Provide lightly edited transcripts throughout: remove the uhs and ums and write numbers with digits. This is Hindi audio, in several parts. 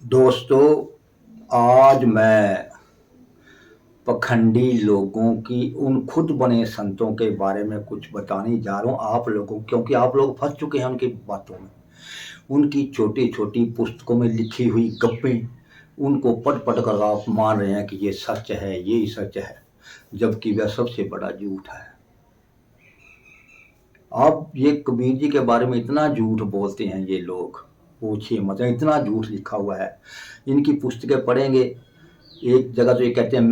दोस्तों, आज मैं पखंडी लोगों की उन खुद बने संतों के बारे में कुछ बताने जा रहा हूँ आप लोगों, क्योंकि आप लोग फंस चुके हैं उनकी बातों में। उनकी छोटी छोटी पुस्तकों में लिखी हुई गप्पें, उनको पढ़ पढ़ कर आप मान रहे हैं कि ये सच है, ये सच है, जबकि वह सबसे बड़ा झूठ है। आप ये कबीर जी के बारे में इतना झूठ बोलते हैं ये लोग, पूछिए मत, इतना झूठ लिखा हुआ है। इनकी पुस्तकें पढ़ेंगे, एक जगह तो ये कहते हैं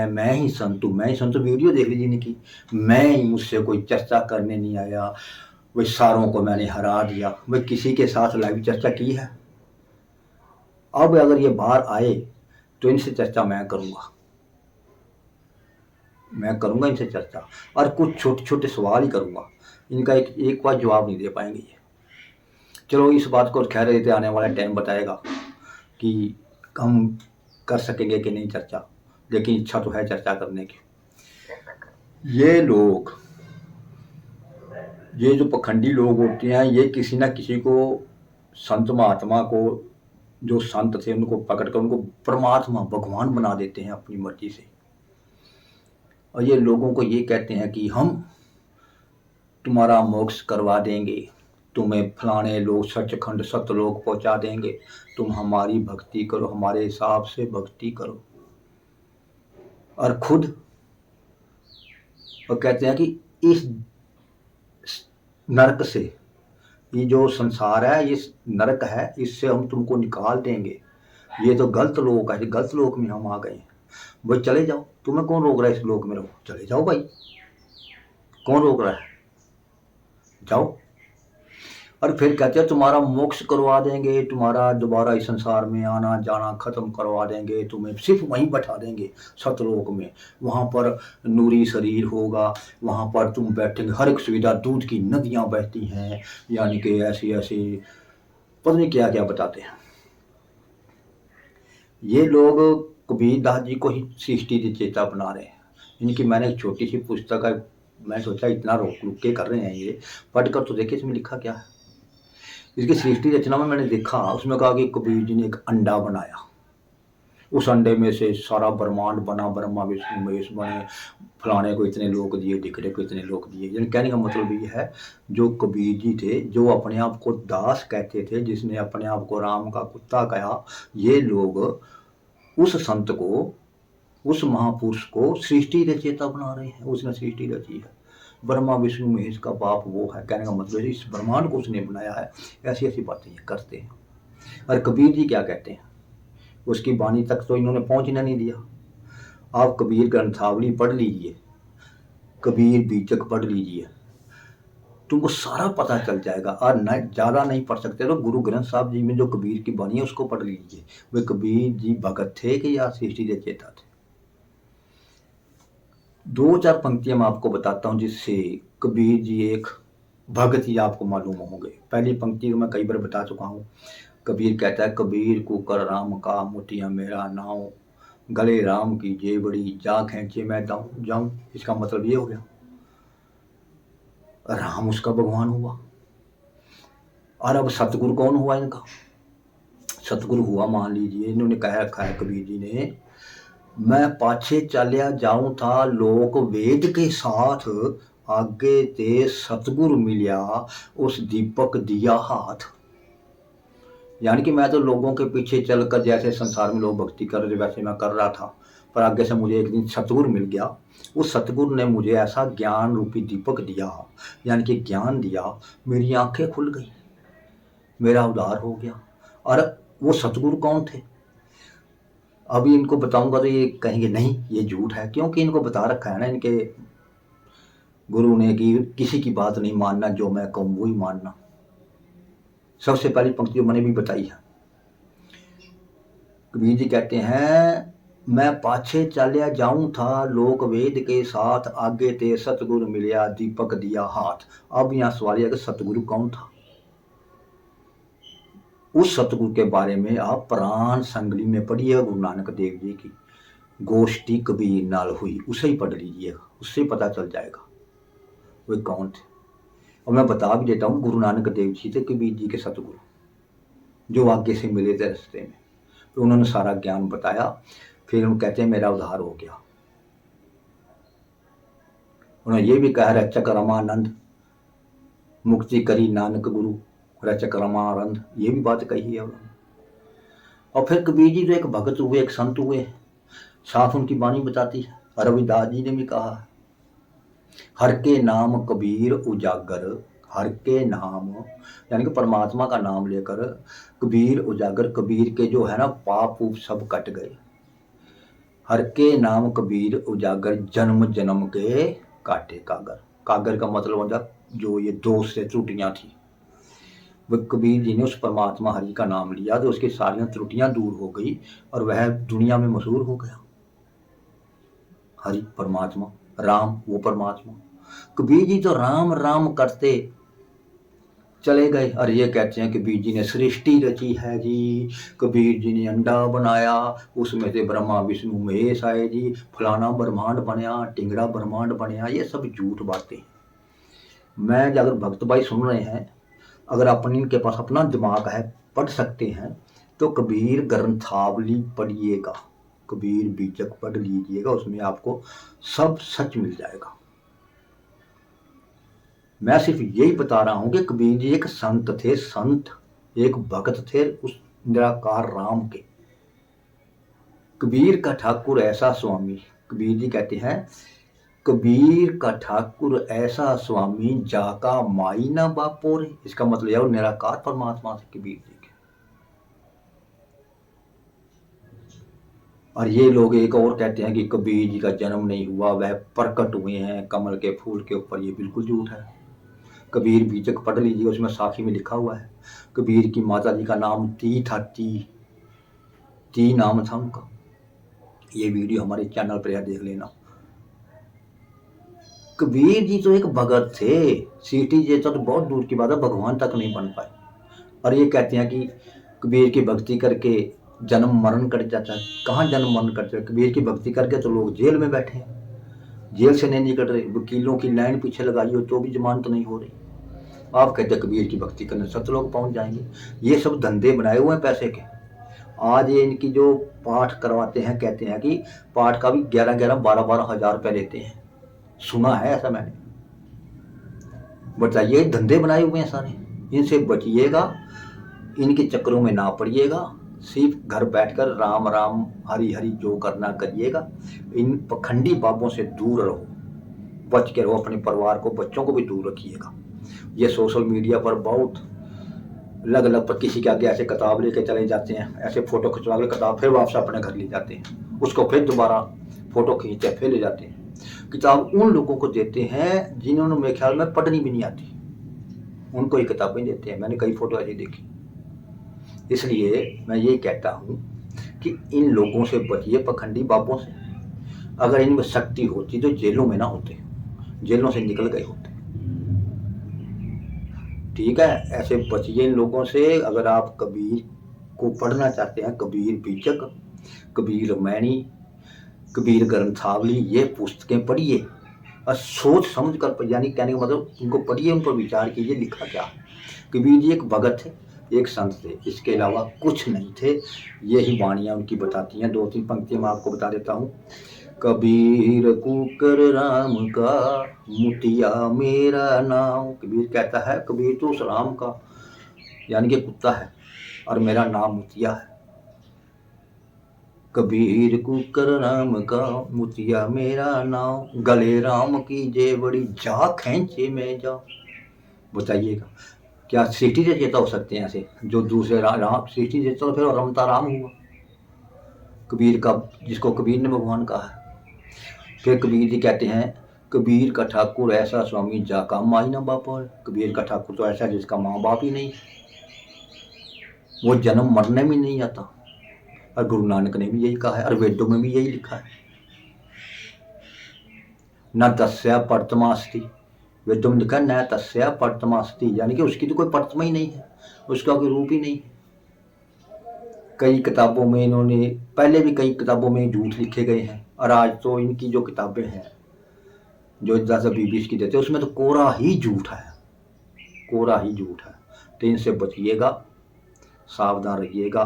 मैं ही संत हूँ, मैं ही संत हूँ। वीडियो देख लीजिए इनकी, मैं ही, मुझसे कोई चर्चा करने नहीं आया, वे सारों को मैंने हरा दिया। वे किसी के साथ लाइव चर्चा की है? अब अगर ये बाहर आए तो इनसे चर्चा मैं करूंगा इनसे चर्चा, और कुछ छोटे छोटे सवाल ही करूंगा। इनका एक बार जवाब नहीं दे पाएंगे ये। चलो, इस बात को खैर देते, आने वाला टाइम बताएगा कि हम कर सकेंगे कि नहीं चर्चा, लेकिन इच्छा तो है चर्चा करने की। ये लोग, ये जो पखंडी लोग होते हैं, ये किसी ना किसी को, संत महात्मा को, जो संत थे उनको पकड़कर उनको परमात्मा भगवान बना देते हैं अपनी मर्जी से। और ये लोगों को ये कहते हैं कि हम तुम्हारा मोक्ष करवा देंगे, तुम्हें फलाने लोग सचखंड सतलोक पहुंचा देंगे, तुम हमारी भक्ति करो, हमारे हिसाब से भक्ति करो। और खुद वो कहते हैं कि इस नरक से, ये जो संसार है, ये नरक है, इससे हम तुमको निकाल देंगे। ये तो गलत लोक है, गलत लोक में हम आ गए हैं। भाई चले जाओ, तुम्हें कौन रोक रहा है इस लोक में रहो, चले जाओ भाई, कौन रोक रहा है, जाओ। और फिर कहते हैं तुम्हारा मोक्ष करवा देंगे, तुम्हारा दोबारा इस संसार में आना जाना खत्म करवा देंगे, तुम्हें सिर्फ वहीं बैठा देंगे सतलोक में। वहां पर नूरी शरीर होगा, वहां पर तुम बैठेंगे, हर एक सुविधा, दूध की नदियां बहती हैं, यानी कि ऐसी ऐसी पता नहीं क्या क्या बताते हैं ये लोग। कबीर दास जी को ही सृष्टि रचयिता बना रहे हैं। इनकी मैंने एक छोटी सी पुस्तक है, मैं सोचा इतना रोक रुक के कर रहे हैं ये, पढ़कर तो देखिए इसमें लिखा क्या है। इसकी सृष्टि रचना में मैंने देखा, उसमें कहा कि कबीर जी ने एक अंडा बनाया, उस अंडे में से सारा ब्रह्मांड बना, ब्रह्मा विष्णु महेश बने, फलाने को इतने लोग दिए, ढिकड़े को इतने लोग दिए। यानी कहने का मतलब ये है, जो कबीर जी थे, जो अपने आप को दास कहते थे, जिसने अपने आप को राम का कुत्ता कहा, ये लोग उस संत को, उस महापुरुष को सृष्टि रचयिता बना रहे हैं। उसने सृष्टि रची है, ब्रह्मा विष्णु महेश का बाप वो है। कहने का मतलब इस ब्रह्मांड को उसने बनाया है। ऐसी ऐसी बातें ये करते हैं। और कबीर जी क्या कहते हैं, उसकी वाणी तक तो इन्होंने पहुंचना नहीं दिया। आप कबीर ग्रंथावली पढ़ लीजिए, कबीर बीजक पढ़ लीजिए, तुमको सारा पता चल जाएगा। और न ज़्यादा नहीं पढ़ सकते तो गुरु ग्रंथ साहब जी में जो कबीर की वाणी है उसको पढ़ लीजिए। वे कबीर जी भगत थे कि या सृष्टि रचयिता थे? दो चार पंक्तियां मैं आपको बताता हूं जिससे कबीर जी एक भगत ही आपको मालूम होंगे। पहली पंक्ति को मैं कई बार बता चुका हूं। कबीर कहता है, कबीर को कर राम का मोतिया मेरा नाव, गले राम की जेबड़ी जा खेचे मैं जाऊं। इसका मतलब ये हो गया, राम उसका भगवान हुआ। और अब सतगुरु कौन हुआ इनका? सतगुरु हुआ, मान लीजिए, इन्होंने कह रखा है कबीर जी ने, मैं पाछे चलिया जाऊं था लोक वेद के साथ, आगे ते सतगुरु मिलिया उस दीपक दिया हाथ। यानी कि मैं तो लोगों के पीछे चलकर, जैसे संसार में लोग भक्ति कर रहे वैसे मैं कर रहा था, पर आगे से मुझे एक दिन सतगुरु मिल गया। उस सतगुरु ने मुझे ऐसा ज्ञान रूपी दीपक दिया, यानी कि ज्ञान दिया, मेरी आंखें खुल गई, मेरा उद्धार हो गया। और वो सतगुरु कौन थे? अभी इनको बताऊंगा तो ये कहेंगे नहीं ये झूठ है, क्योंकि इनको बता रखा है ना इनके गुरु ने कि किसी की बात नहीं मानना, जो मैं कहूँ वही मानना। सबसे पहली पंक्ति जो मैंने भी बताई है, कबीर जी कहते हैं, मैं पाछे चलिया जाऊं था लोक वेद के साथ, आगे ते सतगुरु मिलिया दीपक दिया हाथ। अब यहाँ सवाल है कि सतगुरु कौन था? उस सतगुरु के बारे में आप पुराण संगली में पढ़िए, गुरु नानक देव जी की गोष्ठी कबीर नाल हुई, उसे ही पढ़ लीजिएगा, उससे पता चल जाएगा वे कौन थे। और मैं बता भी देता हूँ, गुरु नानक देव जी थे कबीर जी के सतगुरु, जो आगे से मिले थे रास्ते में। तो उन्होंने सारा ज्ञान बताया। फिर हम कहते हैं मेरा उद्धार हो गया। उन्होंने ये भी कहा रचक रमानंद मुक्ति करी नानक गुरु रचक रमानंद, ये भी बात कही है उन्होंने। और फिर कबीर जी जो एक भगत हुए, एक संत हुए, साफ उनकी वाणी बताती है। रविदास जी ने भी कहा, हर के नाम कबीर उजागर, हर के नाम यानी कि परमात्मा का नाम लेकर कबीर उजागर, कबीर के जो है ना पाप ऊप सब कट गए। हर के नाम कबीर उजागर, जन्म जन्म के काटे कागर। कागर का मतलब होता जो ये दोष से त्रुटियां थी, वह कबीर जी ने उस परमात्मा हरि का नाम लिया तो उसकी सारी त्रुटियां दूर हो गई और वह दुनिया में मशहूर हो गया। हरि परमात्मा, राम वो परमात्मा। कबीर जी तो राम राम करते चले गए। और ये कहते हैं कबीर जी ने सृष्टि रची है जी, कबीर जी ने अंडा बनाया, उसमें से ब्रह्मा विष्णु महेश आए जी, फलाना ब्रह्मांड बनया, टिंगड़ा ब्रह्मांड बनया। ये सब झूठ बातें। मैं अगर भक्त भाई सुन रहे हैं, अगर अपन इनके पास अपना दिमाग है, पढ़ सकते हैं, तो कबीर ग्रंथावली पढ़िएगा, कबीर बीजक पढ़ लीजिएगा, उसमें आपको सब सच मिल जाएगा। मैं सिर्फ यही बता रहा हूं कि कबीर जी एक संत थे, संत एक भगत थे उस निराकार राम के। कबीर का ठाकुर ऐसा स्वामी, कबीर जी कहते हैं कबीर का ठाकुर ऐसा स्वामी जाका माई ना बापोरे। इसका मतलब यह निराकार परमात्मा थे कबीर जी के। और ये लोग एक और कहते हैं कि कबीर जी का जन्म नहीं हुआ, वह प्रकट हुए हैं कमल के फूल के ऊपर। ये बिल्कुल झूठ है। कबीर बीजक पढ़ लीजिए, उसमें साखी में लिखा हुआ है। कबीर की माता जी का नाम ती था, ती नाम था उनका। ये वीडियो हमारे चैनल पर है, देख लेना। कबीर जी तो एक भगत थे, सीटी जैसा तो बहुत दूर की बात है, भगवान तक नहीं बन पाए। और ये कहते हैं कि कबीर की भक्ति करके जन्म मरण कट जाता है। कहाँ जन्म मरण कट जाता है? कबीर की भक्ति करके तो लोग जेल में बैठे हैं, जेल से नहीं निकल रहे, वकीलों की लाइन पीछे लगाई हो तो भी जमानत नहीं हो रही। आप कहते हैं कबीर की भक्ति करने सतलोक पहुंच जाएंगे। ये सब धंधे बनाए हुए हैं पैसे के। आज ये इनकी जो पाठ करवाते हैं, कहते हैं कि पाठ का भी 11-11, 12-12 हजार रुपये लेते हैं। सुना है ऐसा मैंने। बताइए, धंधे बनाए हुए हैं सारे। इनसे बचिएगा, इनके चक्करों में ना पड़िएगा। सिर्फ घर बैठकर राम राम हरि हरि जो करना करिएगा। इन पखंडी बाबों से दूर रहो, बच के रहो। अपने परिवार को, बच्चों को भी दूर रखिएगा। ये सोशल मीडिया पर बहुत अलग अलग पर किसी के आगे ऐसे किताब लेके चले जाते हैं, ऐसे फोटो खिंचवा के किताब फिर वापस अपने घर ले जाते हैं, उसको फिर दोबारा फोटो खींचते फिर ले जाते हैं। किताब उन लोगों को देते हैं जिन्होंने मेरे ख्याल में पढ़नी भी नहीं आती, उनको ये किताबें देते हैं। मैंने कई फोटो ऐसी देखी। इसलिए मैं ये कहता हूँ कि इन लोगों से बचिए, पखंडी बाबों से। अगर इनमें शक्ति होती तो जेलों में ना होते, जेलों से निकल गए होते। ठीक है, ऐसे बचिए इन लोगों से। अगर आप कबीर को पढ़ना चाहते हैं, कबीर बीजक, कबीर मैनी, कबीर ग्रंथावली, ये पुस्तकें पढ़िए और सोच समझ कर, यानी कहने का मतलब इनको पढ़िए, उन पर विचार कीजिए लिखा क्या है। कबीर जी एक भगत थे, एक संत थे, इसके अलावा कुछ नहीं थे। यही वाणियाँ उनकी बताती हैं। 2-3 पंक्तियाँ मैं आपको बता देता हूँ। कबीर कुकर राम का, मुतिया मेरा नाम। कबीर कहता है कबीर तो उस राम का यानी कि कुत्ता है और मेरा नाम मुतिया है। कबीर कुकर राम का, मुतिया मेरा नाम, गले राम की जे बड़ी जा खींचे में जा। बताइएगा, क्या सृष्टि से चेता हो सकते हैं ऐसे जो दूसरे राम? सृष्टि से तो फिर रमता राम हुआ कबीर का, जिसको कबीर ने भगवान कहा है। फिर कबीर जी कहते हैं कबीर का ठाकुर ऐसा स्वामी जाका माई ना बापा। कबीर का ठाकुर तो ऐसा जिसका माँ बाप ही नहीं, वो जन्म मरने में नहीं आता। और गुरु नानक ने भी यही कहा है और वेदों में भी यही लिखा है। न तस्या परतमास्ति, वेदों में लिखा है न तस्या परतमास्ति, यानी कि उसकी तो कोई परतमा ही नहीं है, उसका कोई रूप ही नहीं है। कई किताबों में इन्होंने, पहले भी कई किताबों में झूठ लिखे गए हैं और आज तो इनकी जो किताबें हैं जो 10-20 की देते हैं उसमें तो कोरा ही झूठ है, कोरा ही झूठ है। तो इनसे बचिएगा, सावधान रहिएगा।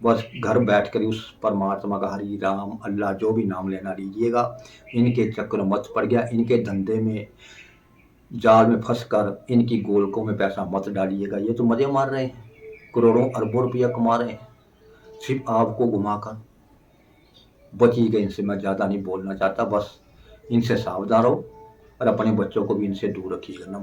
बस घर बैठ कर ही उस परमात्मा का हरि राम अल्लाह जो भी नाम लेना लीजिएगा। इनके चक्कर में मत पड़ गया, इनके धंधे में जाल में फंस कर इनकी गोलकों में पैसा मत डालिएगा। ये तो मजे मार रहे हैं, करोड़ों अरबों रुपया कमा रहे हैं सिर्फ आपको घुमाकर। बचिएगा इनसे, मैं ज़्यादा नहीं बोलना चाहता, बस इनसे सावधान रहो और अपने बच्चों को भी इनसे दूर रखिएगा।